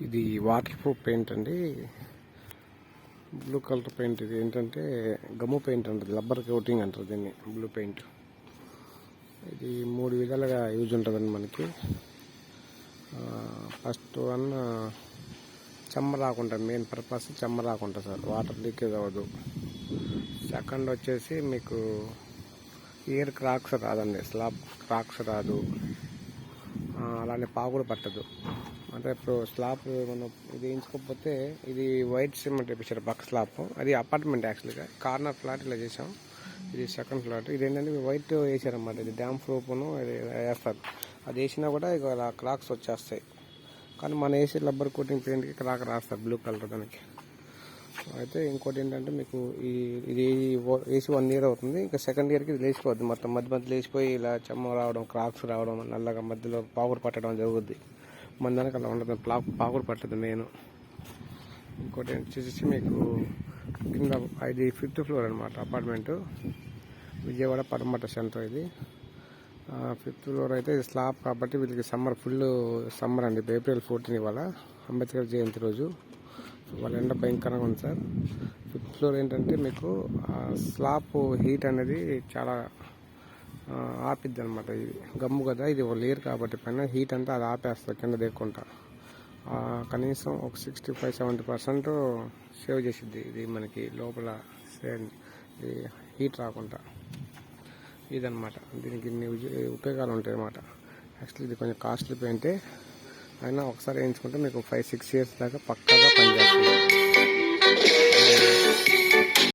ఇది water proof paint అండి. Blue colour paint. ఇది ఏంటంటే గమ్ము పెయింట్ అంటుంది, రబ్బర్ కోటింగ్ అంటారు దీన్ని, బ్లూ పెయింట్. ఇది 3 విధాలుగా యూజ్ ఉంటుందండి మనకి. ఫస్ట్ వన్, చెమ్మ రాకుండా, మెయిన్ పర్పస్ చెమ్మ రాకుండా సార్, వాటర్ లీకేజ్ అవ్వదు. సెకండ్ వచ్చేసి మీకు ఎయిర్ క్రాక్స్ రాదండి, స్లాబ్ క్రాక్స్ రాదు, అలానే పాకుడు పట్టదు. అంటే ఇప్పుడు స్లాబ్ మనం ఇది వేయించుకోకపోతే, ఇది వైట్ సిమెంట్ వేపించారు పక్క స్లాబ్. అది అపార్ట్మెంట్ యాక్చువల్గా, కార్నర్ ఫ్లాట్ ఇలా చేసాం. ఇది సెకండ్ ఫ్లాట్. ఇది ఏంటంటే వైట్ వేసారన్నమాట. ఇది డ్యామ్ ప్రూఫ్ను వేస్తారు. అది వేసినా కూడా ఇక అలా క్రాక్స్ వచ్చేస్తాయి. కానీ మన వేసి రబ్బర్ కోటింగ్ పెయింట్కి క్రాక్ రాస్తారు, బ్లూ కలర్ దానికి. అయితే ఇంకోటి ఏంటంటే మీకు ఇది వేసి 1 year అవుతుంది. ఇంకా సెకండ్ ఇయర్కి ఇది లేచిపోద్ది మొత్తం. మధ్య లేచిపోయి ఇలా చెమ్మ రావడం, క్రాక్స్ రావడం, నల్లగా మధ్యలో పాకుడు పట్టడం జరుగుద్ది. మన దానికి అలా ఉండదు, పాకుడు పట్టదు మెయిన్. ఇంకోటి వచ్చేసి మీకు కింద, ఇది 5th floor అనమాట, అపార్ట్మెంటు, విజయవాడ పరమట సెంటర్. ఇది 5th floor అయితే ఇది స్లాబ్ కాబట్టి వీళ్ళకి సమ్మర్, ఫుల్ సమ్మర్ అండి. April 14 ఇవాళ అంబేద్కర్ జయంతి రోజు. వాళ్ళ ఎండ భయంకరంగా ఉంది సార్. 5th floor ఏంటంటే మీకు స్లాబ్ హీట్ అనేది చాలా ఆపిద్ది అనమాట. ఇది గమ్ము కదా, ఇది లేయర్ కాబట్టి పైన హీట్ అంతా అది ఆపేస్తుంది కింద దిక్కుంటా. కనీసం ఒక 65-70% సేవ్ చేసిద్ది ఇది మనకి లోపల హీట్ రాకుండా. ఇదనమాట, దీనికి ఇన్ని ఉపయోగాలు ఉంటాయి అన్నమాట. యాక్చువల్లీ ఇది కొంచెం కాస్ట్లీ పెయింటే, అయినా ఒకసారి వేయించుకుంటే మీకు 5-6 years దాకా పక్కాగా